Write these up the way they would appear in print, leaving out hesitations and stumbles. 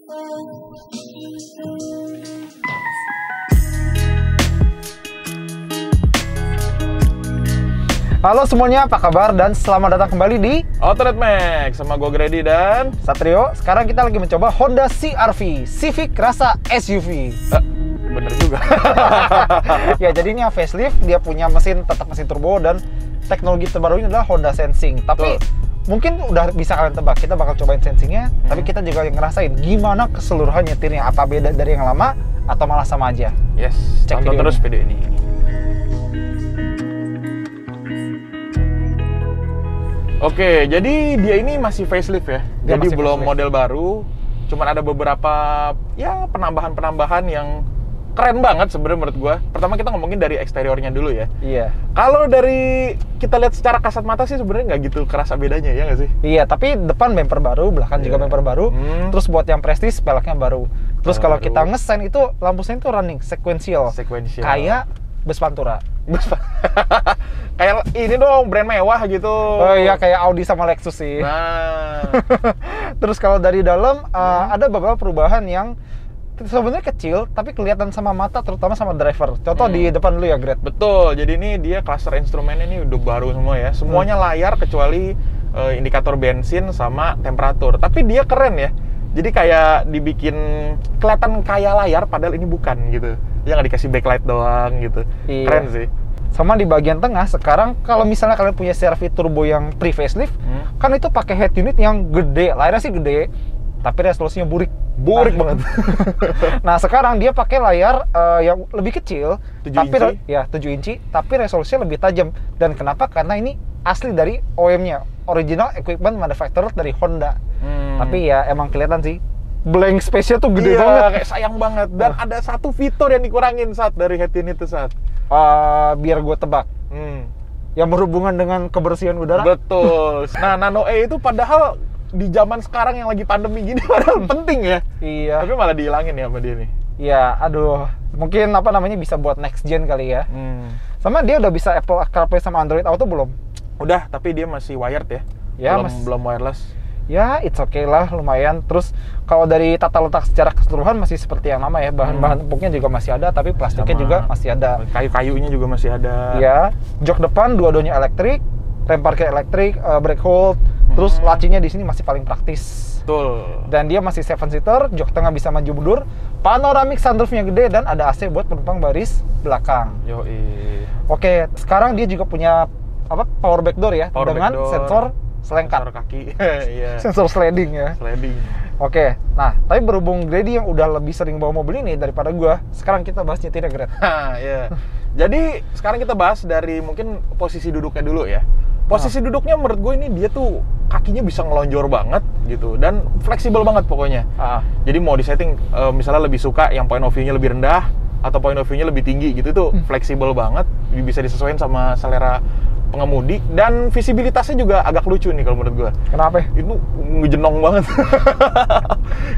Halo semuanya, apa kabar? Dan selamat datang kembali di Auto Max sama gue Grady dan Satrio. Sekarang kita lagi mencoba Honda CR-V Civic rasa SUV. Bener juga. Ya, jadi ini facelift, dia punya tetap mesin turbo dan teknologi terbarunya adalah Honda Sensing. Tapi mungkin udah bisa kalian tebak, kita bakal cobain sensingnya. Tapi kita juga ngerasain gimana keseluruhan nyetirnya, apa beda dari yang lama atau malah sama aja. Yes, Cek tonton terus video ini. Oke, jadi dia ini masih facelift ya. Jadi belum model baru. Cuman ada beberapa ya penambahan-penambahan yang keren banget sebenarnya menurut gua. Pertama kita ngomongin dari eksteriornya dulu ya. Iya. Kalau dari kita lihat secara kasat mata sih sebenarnya nggak gitu kerasa bedanya, ya nggak sih? Iya, tapi depan bumper baru, belakang juga bumper baru. Terus buat yang prestis, peleknya baru. Terus kalau kita ngesen itu lampu sen itu running sequential. Kayak bus Pantura. Kayak ini dong, brand mewah gitu. Oh iya, kayak Audi sama Lexus sih. Nah. Terus kalau dari dalam ada beberapa perubahan yang sebenarnya kecil tapi kelihatan sama mata, terutama sama driver. Contoh di depan dulu ya, Gret. Betul. Jadi ini dia cluster instrumennya ini udah baru semua ya. Semuanya layar kecuali indikator bensin sama temperatur. Tapi dia keren ya. Jadi kayak dibikin kelihatan kayak layar padahal ini bukan gitu. Dia nggak dikasih backlight doang gitu. Iya. Keren sih. Sama di bagian tengah sekarang kalau misalnya kalian punya CR-V turbo yang pre-facelift, kan itu pakai head unit yang gede, layarnya sih gede, tapi resolusinya burik banget. Nah, sekarang dia pakai layar yang lebih kecil, 7 inci. Ya 7 inci, tapi resolusinya lebih tajam. Dan kenapa? Karena ini asli dari OEM-nya, Original Equipment Manufacturer dari Honda. Tapi ya emang kelihatan sih blank space-nya tuh gede banget. Kayak sayang banget. Dan ada satu fitur yang dikurangin saat dari head unit itu saat. Biar gue tebak. Yang berhubungan dengan kebersihan udara. Betul. Nah, Nano E itu padahal di zaman sekarang yang lagi pandemi gini padahal penting ya. Iya. Tapi malah dihilangin ya sama dia nih. Iya, aduh. Mungkin bisa buat next gen kali ya. Sama dia udah bisa Apple CarPlay sama Android Auto belum? Udah, tapi dia masih wired ya. Ya, belum wireless. Ya, it's okay lah, lumayan. Terus kalau dari tata letak secara keseluruhan masih seperti yang lama ya. Bahan-bahan empuknya juga masih ada, tapi plastiknya juga masih ada. Kayu-kayunya juga masih ada. Iya. Jok depan dua-duanya elektrik, rem parkir elektrik, brake hold. Terus lacinya di sini masih paling praktis. Betul. Dan dia masih 7-seater, jok tengah bisa maju mundur, panoramic sunroofnya gede, dan ada AC buat penumpang baris belakang. Yoi. Oke, sekarang dia juga punya power back door ya, dengan sensor selengkat. Sensor kaki. Iya. Sensor sliding ya. Sliding. Oke, nah tapi berhubung Grady yang udah lebih sering bawa mobil ini daripada gua, sekarang kita bahas nyetirnya, Gret. Iya. Jadi sekarang kita bahas dari mungkin posisi duduknya dulu ya. Posisi duduknya menurut gue ini dia tuh kakinya bisa ngelonjor banget gitu dan fleksibel banget pokoknya. Jadi mau disetting misalnya lebih suka yang point of view-nya lebih rendah atau point of view-nya lebih tinggi gitu tuh fleksibel banget, bisa disesuaikan sama selera pengemudi dan visibilitasnya juga agak lucu nih kalau menurut gua. Kenapa? Itu ngejenong banget.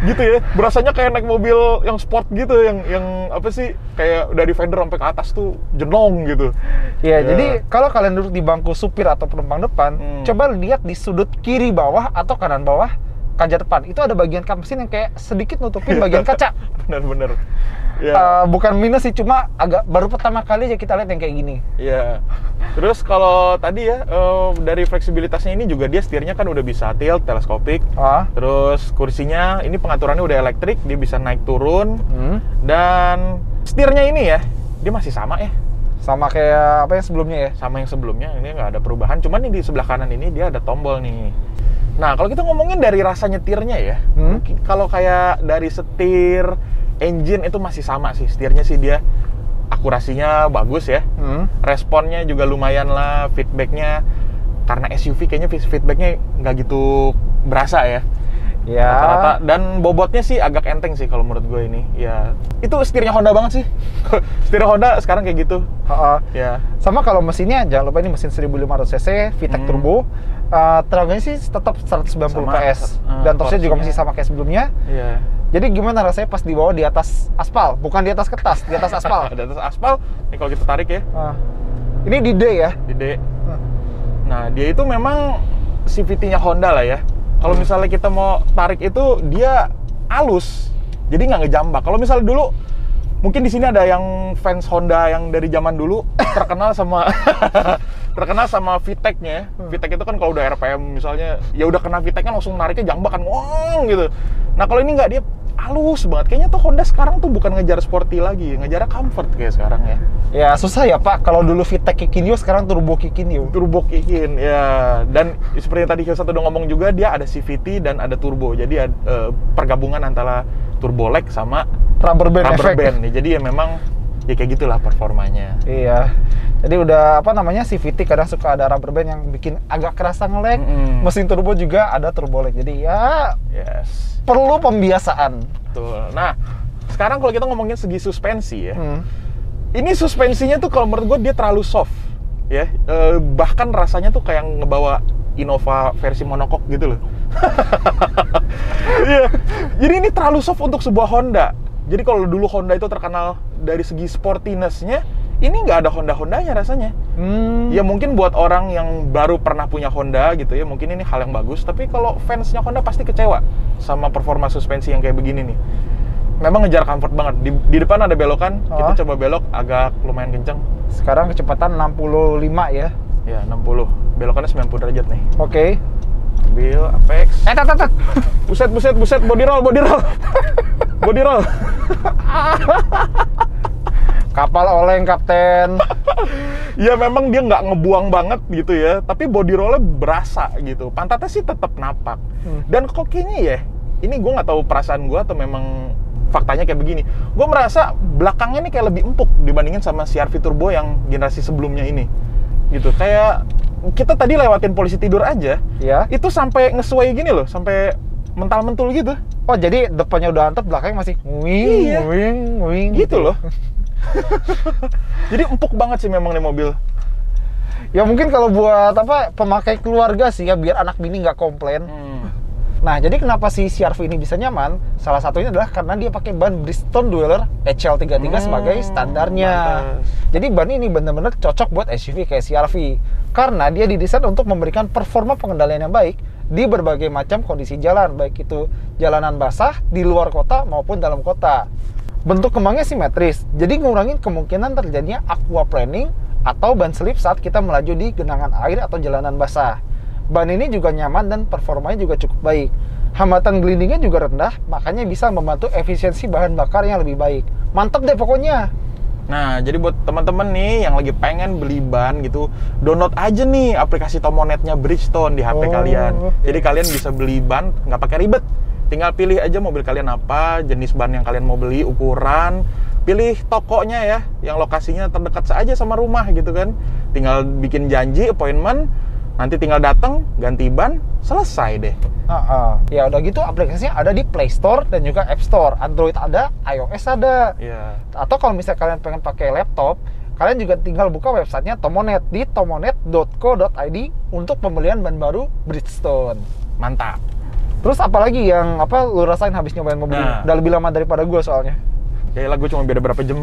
Gitu ya. Berasanya kayak naik mobil yang sport gitu, yang apa sih? Kayak dari fender sampai ke atas tuh jenong gitu. Ya, jadi kalau kalian duduk di bangku supir atau penumpang depan, coba lihat di sudut kiri bawah atau kanan bawah kaca depan. Itu ada bagian kap mesin yang kayak sedikit nutupin bagian kaca. Bener-bener. Bukan minus sih, cuma baru pertama kali aja kita lihat yang kayak gini. Iya. Terus kalau tadi ya dari fleksibilitasnya ini juga dia setirnya kan udah bisa tilt, teleskopik. Terus kursinya ini pengaturannya udah elektrik, dia bisa naik turun. Dan setirnya ini ya, dia masih sama ya. Sama kayak apa yang sebelumnya ya? Sama yang sebelumnya, ini nggak ada perubahan. Cuman nih di sebelah kanan ini dia ada tombol nih. Nah, kalau kita ngomongin dari rasa nyetirnya ya, kalau kayak dari setir, engine itu masih sama sih. Setirnya sih dia akurasinya bagus ya. Responnya juga lumayan lah, feedbacknya. Karena SUV kayaknya feedbacknya nggak gitu berasa ya. Rata-rata. Dan bobotnya sih agak enteng sih kalau menurut gue ini. Ya, itu setirnya Honda banget sih. Setir Honda sekarang kayak gitu. Ya. Sama kalau mesinnya, jangan lupa ini mesin 1500 cc, VTEC turbo. Tenaganya sih tetap 190 PS. Dan torsinya juga masih sama kayak sebelumnya. Iya. Jadi gimana rasanya pas dibawa di atas aspal? Bukan di atas kertas, di atas aspal. Di atas aspal. Ini kalau kita tarik ya. Ini di D ya? Di D. Nah, dia itu memang CVT-nya Honda lah ya. Kalau misalnya kita mau tarik itu, dia halus, jadi nggak ngejambak. Kalau misalnya dulu, mungkin di sini ada yang fans Honda yang dari zaman dulu terkenal sama terkenal sama VTEC-nya. VTEC itu kan kalau udah RPM misalnya, ya udah kena VTEC-nya langsung nariknya jambak kan, wong gitu. Nah kalau ini nggak, dia halus banget. Kayaknya tuh Honda sekarang tuh bukan ngejar sporty lagi, ngejar comfort kayak sekarang ya. Ya susah ya Pak, kalau dulu VTEC Kikinio, sekarang Turbo Kikinio. Turbo kick-in, ya. Dan seperti yang tadi Hilsa udah ngomong juga, dia ada CVT dan ada turbo. Jadi pergabungan antara turbo lag sama Rubber band nih. Jadi ya memang ya kayak gitulah performanya. Iya. Jadi udah apa namanya, CVT kadang suka ada rubber band yang bikin agak kerasa nge-lag. Mesin turbo juga ada turbo lag. Jadi ya perlu pembiasaan. Betul. Nah, sekarang kalau kita ngomongin segi suspensi ya. Ini suspensinya tuh kalau menurut gue dia terlalu soft ya. Bahkan rasanya tuh kayak ngebawa Innova versi monokok gitu loh. Iya. Jadi ini terlalu soft untuk sebuah Honda. Jadi kalau dulu Honda itu terkenal dari segi sportiness-nya, ini nggak ada Honda-Hondanya rasanya. Ya mungkin buat orang yang baru pernah punya Honda gitu ya, mungkin ini hal yang bagus. Tapi kalau fansnya Honda pasti kecewa sama performa suspensi yang kayak begini nih. Memang ngejar comfort banget. Di depan ada belokan, kita coba belok agak lumayan kenceng. Sekarang kecepatan 65 ya? Ya, 60. Belokannya 90 derajat nih. Oke. Ambil apex. Tat. Buset, body roll. Body roll. Kapal oleng, Kapten. Ya memang dia nggak ngebuang banget gitu ya, tapi body roll-nya berasa gitu. Pantatnya sih tetap napak. Dan kok kayaknya ya, ini gue nggak tahu perasaan gue atau memang faktanya kayak begini. Gue merasa belakangnya nih kayak lebih empuk dibandingin sama CR-V Turbo yang generasi sebelumnya ini. Gitu, kayak kita tadi lewatin polisi tidur aja, ya. Itu sampai ngesuai gini loh, sampai mental-mentul gitu. Oh, jadi depannya udah antep, belakangnya masih wing gitu loh. Jadi empuk banget sih memang nih mobil. Ya mungkin kalau buat apa, pemakai keluarga sih ya, biar anak bini nggak komplain. Nah, jadi kenapa si CR-V ini bisa nyaman? Salah satunya adalah karena dia pakai ban Bridgestone Dweller HL33 sebagai standarnya. Jadi ban ini benar-benar cocok buat SUV kayak CR-V. Karena dia didesain untuk memberikan performa pengendalian yang baik di berbagai macam kondisi jalan, baik itu jalanan basah, di luar kota maupun dalam kota. Bentuk kembangnya simetris, jadi ngurangin kemungkinan terjadinya aquaplaning atau ban slip saat kita melaju di genangan air atau jalanan basah. Ban ini juga nyaman dan performanya juga cukup baik. Hambatan glidingnya juga rendah, makanya bisa membantu efisiensi bahan bakar yang lebih baik. Mantap deh pokoknya. Nah, jadi buat teman-teman nih yang lagi pengen beli ban gitu, download aja nih aplikasi Tomonetnya Bridgestone di HP kalian. Jadi kalian bisa beli ban nggak pakai ribet. Tinggal pilih aja mobil kalian apa, jenis ban yang kalian mau beli, ukuran, pilih tokonya ya, yang lokasinya terdekat saja sama rumah gitu kan. Tinggal bikin janji, appointment, nanti tinggal datang, ganti ban, selesai deh. Ya udah gitu, aplikasinya ada di Play Store dan juga App Store. Android ada, iOS ada. Atau kalau misalnya kalian pengen pakai laptop, kalian juga tinggal buka websitenya Tomonet di tomonet.co.id untuk pembelian ban baru Bridgestone. Mantap. Terus apalagi yang lu rasain habis nyobain mobil ini? Udah lebih lama daripada gue soalnya. Yaelah, gue cuma beda berapa jam.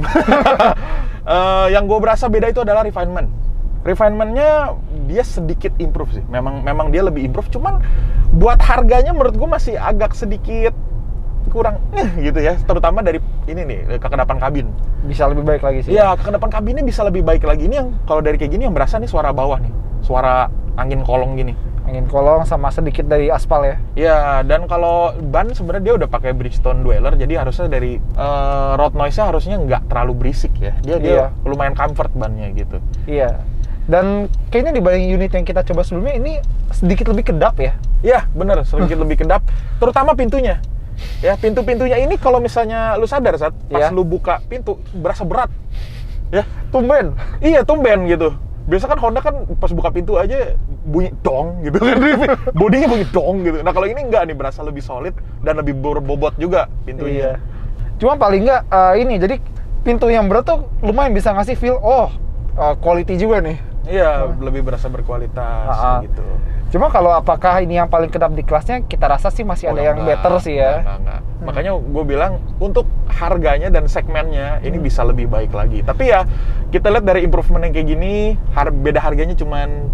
Yang gue berasa beda itu adalah refinement. Refinement-nya dia sedikit improve sih. Memang dia lebih improve, cuman buat harganya menurut gue masih agak sedikit kurang gitu ya, terutama dari ini nih, kekedapan kabin. Bisa lebih baik lagi sih. Iya, kekedapan kabinnya bisa lebih baik lagi. Ini yang kalau dari kayak gini yang berasa nih suara bawah nih. Suara angin kolong gini. Angin kolong sama sedikit dari aspal ya. Iya, dan kalau ban sebenarnya dia udah pakai Bridgestone Dweller, jadi harusnya dari road noise-nya harusnya nggak terlalu berisik ya. Dia lumayan comfort bannya gitu. Iya. Dan kayaknya dibanding unit yang kita coba sebelumnya, ini sedikit lebih kedap ya? Iya, bener, sedikit lebih kedap. Terutama pintunya. Ya, pintu-pintunya ini kalau misalnya lu sadar saat pas lu buka pintu, berasa berat. Ya, tumben. Iya, tumben gitu. Biasa kan Honda kan pas buka pintu aja bunyi dong gitu kan. Bodinya bunyi dong gitu. Nah, kalau ini enggak nih, berasa lebih solid dan lebih berbobot juga pintunya. Cuma paling enggak ini, jadi pintu yang berat tuh lumayan bisa ngasih feel quality juga nih. Iya, lebih berasa berkualitas gitu. Cuma kalau apakah ini yang paling kedap di kelasnya, kita rasa sih masih ada yang better sih ya. Enggak. Makanya gue bilang untuk harganya dan segmennya ini bisa lebih baik lagi. Tapi ya kita lihat dari improvement yang kayak gini, beda harganya cuman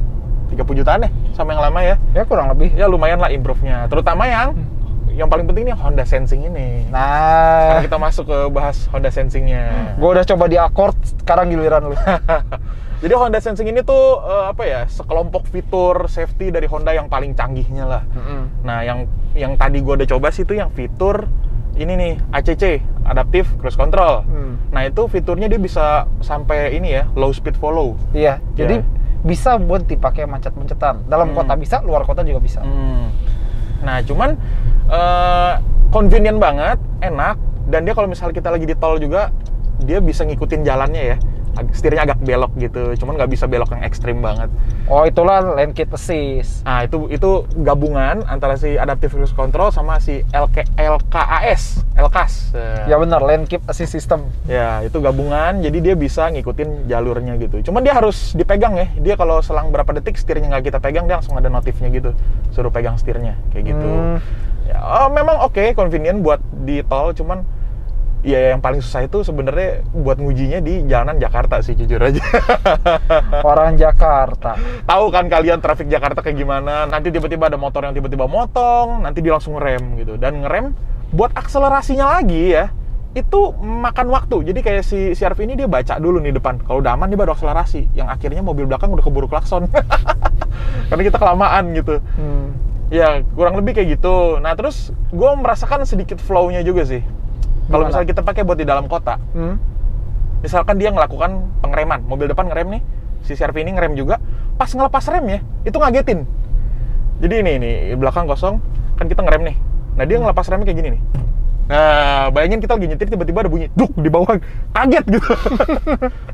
30 jutaan sama yang lama ya. Ya kurang lebih. Ya lumayan lah improve-nya. Terutama yang yang paling penting nih Honda Sensing ini. Nah, Sekarang kita masuk ke bahas Honda Sensing-nya. gue udah coba di Accord, sekarang giliran lu. Jadi Honda Sensing ini tuh apa ya, sekelompok fitur safety dari Honda yang paling canggihnya lah. Nah, yang tadi gue udah coba sih tuh yang fitur ini nih, ACC, Adaptive Cruise Control. Nah, itu fiturnya dia bisa sampai ini ya, low speed follow. Iya, jadi bisa buat dipakai macet-macetan. Dalam kota bisa, luar kota juga bisa. Nah, cuman convenient banget, enak, dan dia kalau misalnya kita lagi di tol juga, dia bisa ngikutin jalannya ya. Setirnya agak belok gitu, cuman nggak bisa belok yang ekstrim banget. Oh, itulah lane keep assist. Nah, itu gabungan antara si Adaptive Cruise Control sama si LKAS. Ya benar, lane keep assist system. Ya, itu gabungan, jadi dia bisa ngikutin jalurnya gitu. Cuman dia harus dipegang ya. Dia kalau selang berapa detik setirnya nggak kita pegang, dia langsung ada notifnya gitu. Suruh pegang setirnya, kayak gitu. Ya, memang oke, convenient buat di tol, cuman ya yang paling susah itu sebenarnya buat ngujinya di jalanan Jakarta sih, jujur aja. Orang Jakarta. Tahu kan kalian trafik Jakarta kayak gimana? Nanti tiba-tiba ada motor yang tiba-tiba motong, nanti dia langsung ngerem gitu. Dan ngerem buat akselerasinya lagi ya, itu makan waktu. Jadi kayak si CR-V ini dia baca dulu nih depan. Kalau udah aman dia baru akselerasi. Yang akhirnya mobil belakang udah keburu klakson. Karena kita kelamaan gitu. Ya kurang lebih kayak gitu. Nah terus gue merasakan sedikit flow-nya juga sih. Kalau misalnya kita pakai buat di dalam kota, misalkan dia ngelakukan pengereman, mobil depan ngerem nih, si CR-V ini ngerem juga, pas ngelepas remnya, itu ngagetin. Jadi ini belakang kosong, kan kita ngerem nih. Nah dia ngelepas remnya kayak gini nih. Nah bayangin kita lagi nyetir, tiba-tiba ada bunyi, duk di bawah, kaget gitu.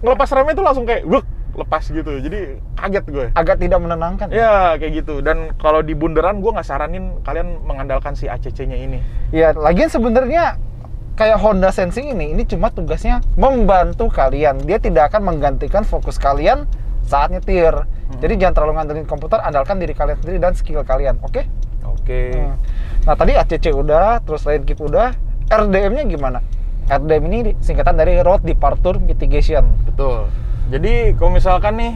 Ngelepas remnya itu langsung kayak, wuk, lepas gitu. Jadi kaget gue. Agak tidak menenangkan. Ya kayak gitu. Dan kalau di bundaran gue nggak saranin kalian mengandalkan si ACC-nya ini. Ya lagian sebenarnya kayak Honda Sensing ini cuma tugasnya membantu kalian. Dia tidak akan menggantikan fokus kalian saat nyetir. Jadi jangan terlalu ngandelin komputer, andalkan diri kalian sendiri dan skill kalian, oke? Oke. Nah tadi ACC udah, terus lane keep udah, RDM-nya gimana? RDM ini singkatan dari Road Departure Mitigation. Betul. Jadi kalau misalkan nih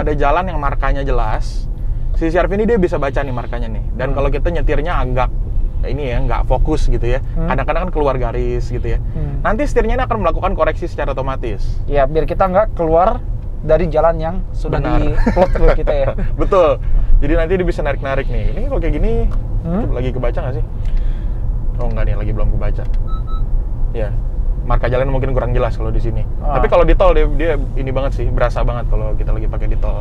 ada jalan yang markanya jelas, si CR-V ini dia bisa baca nih markanya nih. Dan kalau kita nyetirnya agak ini ya, nggak fokus gitu ya. Kadang-kadang kan keluar garis gitu ya. Nanti setirnya ini akan melakukan koreksi secara otomatis. Ya, biar kita nggak keluar dari jalan yang sudah di-plot buat kita ya. Betul. Jadi nanti dia bisa narik-narik nih. Ini kalau kayak gini, lagi kebaca nggak sih? Oh nggak nih, lagi belum kebaca. Ya, marka jalan mungkin kurang jelas kalau di sini. Tapi kalau di tol dia ini banget sih, berasa banget kalau kita lagi pakai di tol.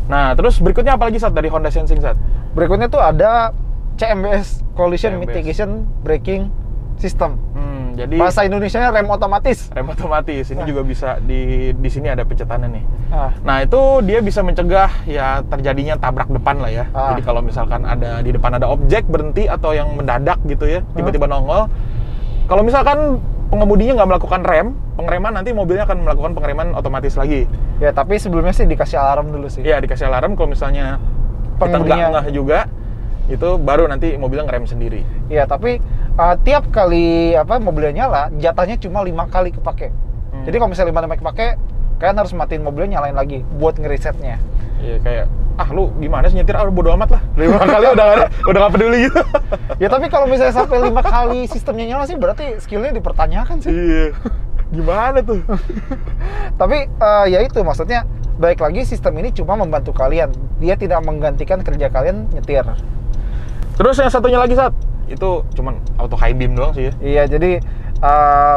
Nah, terus berikutnya apa lagi Sat dari Honda Sensing Sat? Berikutnya tuh ada CMBS, Collision Mitigation Braking System. Jadi bahasa Indonesianya rem otomatis. Rem otomatis. Ini juga bisa di sini ada pencetannya nih. Nah, itu dia bisa mencegah ya terjadinya tabrak depan lah ya. Jadi kalau misalkan ada di depan ada objek berhenti atau yang mendadak gitu ya, tiba-tiba nongol. Kalau misalkan pengemudinya nggak melakukan pengereman, nanti mobilnya akan melakukan pengereman otomatis lagi. Ya, tapi sebelumnya sih dikasih alarm dulu sih. Iya, dikasih alarm kalau misalnya pengemudinya nggak ngeh juga, itu baru nanti mobilnya ngerem sendiri. Iya, tapi tiap kali mobilnya nyala, jatahnya cuma 5 kali kepake. Jadi kalau misalnya 5 kali kepake, kalian harus matiin mobilnya, nyalain lagi buat ngeresetnya. Iya, kayak lu gimana sih nyetir? Bodo amat lah. 5 kali udah nggak peduli gitu. Ya tapi kalau misalnya sampai 5 kali sistemnya nyala sih berarti skillnya dipertanyakan sih. Iya. Gimana tuh? Tapi ya itu maksudnya, baik lagi sistem ini cuma membantu kalian. Dia tidak menggantikan kerja kalian nyetir. Terus yang satunya lagi Sat, itu cuman auto high beam doang sih ya. Iya, jadi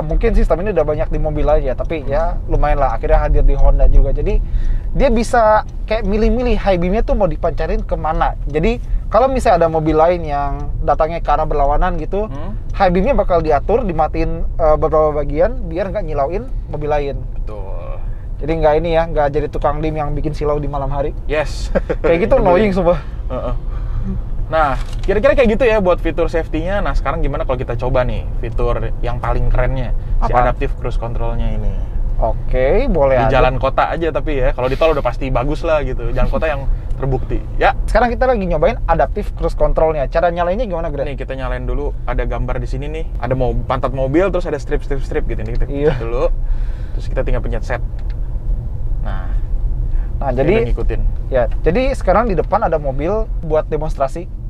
mungkin sistem ini udah banyak di mobil lain ya, tapi ya lumayan lah akhirnya hadir di Honda juga. Jadi dia bisa kayak milih-milih high beamnya tuh mau dipancarin kemana. Jadi kalau misalnya ada mobil lain yang datangnya ke arah berlawanan gitu, high beamnya bakal diatur, dimatiin beberapa bagian biar nggak nyilauin mobil lain. Betul. Jadi nggak ini ya, nggak jadi tukang dim yang bikin silau di malam hari. Yes. Kayak gitu annoying sumpah. Nah, kira-kira kayak gitu ya buat fitur safety-nya. Nah, sekarang gimana kalau kita coba nih fitur yang paling kerennya, si Adaptive Cruise Control-nya ini. Oke, boleh di aja. Jalan kota aja tapi ya, kalau di tol udah pasti bagus lah gitu. Jalan kota yang terbukti. Ya. Sekarang kita lagi nyobain Adaptive Cruise Control-nya. Cara nyalainnya gimana, Greg? Nih, kita nyalain dulu. Ada gambar di sini nih. Ada pantat mobil, terus ada strip gitu. Ini kita dulu. Terus kita tinggal pencet set. Nah, jadi ngikutin. Ya, jadi sekarang di depan ada mobil buat demonstrasi.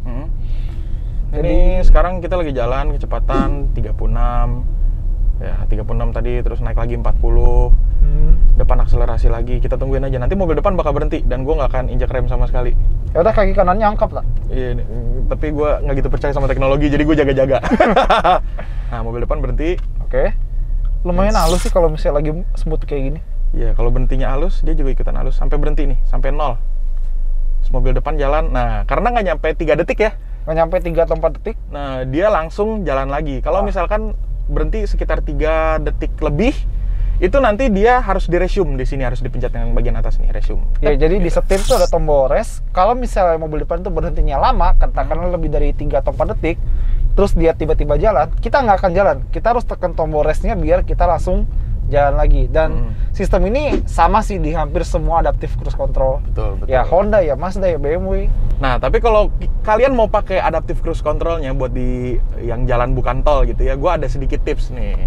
Ini sekarang kita lagi jalan kecepatan 36. Ya, 36 tadi, terus naik lagi 40. Depan akselerasi lagi, kita tungguin aja. Nanti mobil depan bakal berhenti dan gue nggak akan injak rem sama sekali. Ya udah, kaki kanannya angkap lah. Iya, tapi gue nggak gitu percaya sama teknologi, jadi gue jaga-jaga. Nah, mobil depan berhenti. Oke. Lumayan halus sih kalau misalnya lagi smooth kayak gini. Iya, kalau berhentinya halus, dia juga ikutan halus. Sampai berhenti nih, sampai 0. Terus mobil depan jalan. Nah, karena nggak nyampe 3 detik ya. Nggak nyampe 3 atau 4 detik. Nah, dia langsung jalan lagi. Kalau misalkan berhenti sekitar 3 detik lebih, itu nanti dia harus di-resume. Di sini harus dipencet yang bagian atas nih, resume. Ya, jadi di setir tuh ada tombol res. Kalau misalnya mobil depan itu berhentinya lama, katakanlah lebih dari 3 atau 4 detik, terus dia tiba-tiba jalan, kita nggak akan jalan. Kita harus tekan tombol resnya biar kita langsung jalan lagi. Dan sistem ini sama sih di hampir semua adaptive cruise control. Betul. Ya Honda, ya Mazda, ya BMW. Nah, tapi kalau kalian mau pakai adaptive cruise controlnya buat di yang jalan bukan tol gitu ya, gue ada sedikit tips nih.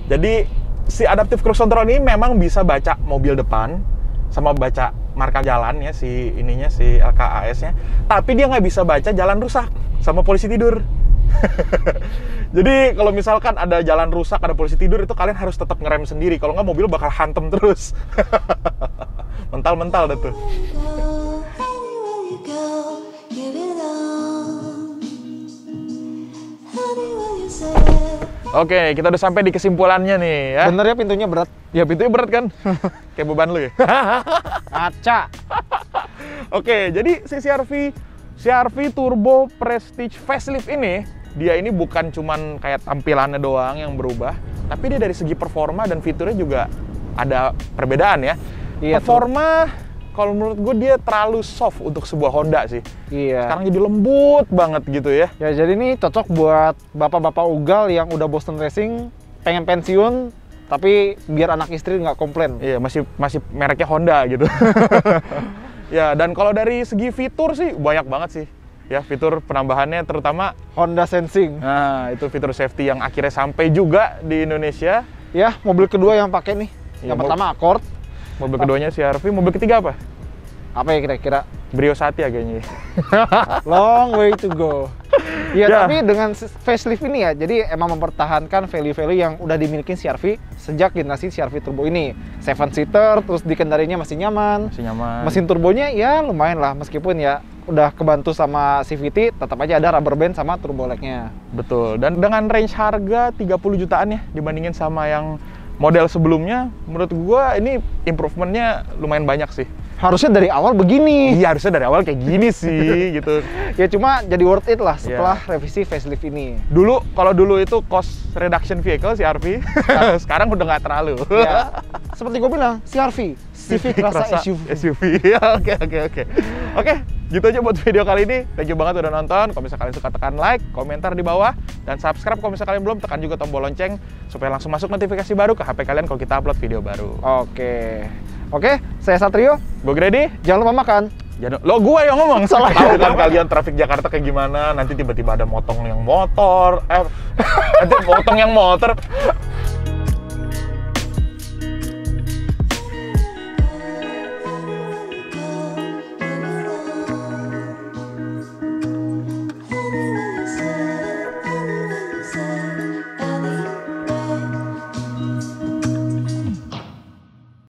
Jadi si adaptive cruise control ini memang bisa baca mobil depan sama baca marka jalan ya, si ininya, si LKAS-nya. Tapi dia nggak bisa baca jalan rusak sama polisi tidur. Jadi kalau misalkan ada jalan rusak, ada polisi tidur, itu kalian harus tetap ngerem sendiri. Kalau nggak mobil bakal hantem terus. Mental-mental dah tuh. Oke, kita udah sampai di kesimpulannya nih ya. Bener ya, pintunya berat. Ya pintunya berat kan? Kayak beban lu ya? Ngaca. Oke, jadi si CR-V Turbo Prestige Facelift ini, dia ini bukan cuman kayak tampilannya doang yang berubah, tapi dia dari segi performa dan fiturnya juga ada perbedaan ya. Iya, performa, kalau menurut gue dia terlalu soft untuk sebuah Honda sih. Iya. Sekarang jadi lembut banget gitu ya. Ya, jadi ini cocok buat bapak-bapak ugal yang udah bosen racing, pengen pensiun, tapi biar anak istri nggak komplain. Iya, masih mereknya Honda gitu. Ya, dan kalau dari segi fitur sih banyak banget sih. Ya, fitur penambahannya terutama Honda Sensing. nah, itu fitur safety yang akhirnya sampai juga di Indonesia. Ya, mobil kedua yang pakai nih. Iya, Yang pertama Accord. Mobil keduanya CR-V, mobil ketiga apa? Apa ya kira-kira? Brio Satya kayaknya. Long way to go. Ya, Ya. tapi dengan facelift ini ya, jadi emang mempertahankan value-value yang udah dimiliki CR-V sejak generasi CR-V Turbo ini. 7-seater, terus dikendarinya masih nyaman. Masih nyaman. Mesin turbonya ya lumayan lah, meskipun ya udah kebantu sama CVT, tetap aja ada rubber band sama turbo lag-nya. Betul. Dan dengan range harga 30 jutaan ya dibandingin sama yang model sebelumnya, menurut gua ini improvementnya lumayan banyak sih. Harusnya dari awal begini. Iya, harusnya dari awal kayak gini sih gitu. Ya cuma jadi worth it lah setelah revisi facelift ini. Kalau dulu itu cost reduction vehicle CR-V, sekarang udah nggak terlalu. Ya, seperti gue bilang, CR-V, Civic rasa SUV. Oke, gitu aja buat video kali ini. Thank you banget udah nonton. Kalau misalnya kalian suka, tekan like, komentar di bawah, dan subscribe kalau misalnya kalian belum, tekan juga tombol lonceng supaya langsung masuk notifikasi baru ke HP kalian kalau kita upload video baru. Oke, saya Satrio. Gue Grady. Jangan lupa makan. Lo gua yang ngomong, salah. Tahu kan kalian traffic Jakarta kayak gimana? Nanti tiba-tiba ada motong yang motor, nanti motong yang motor,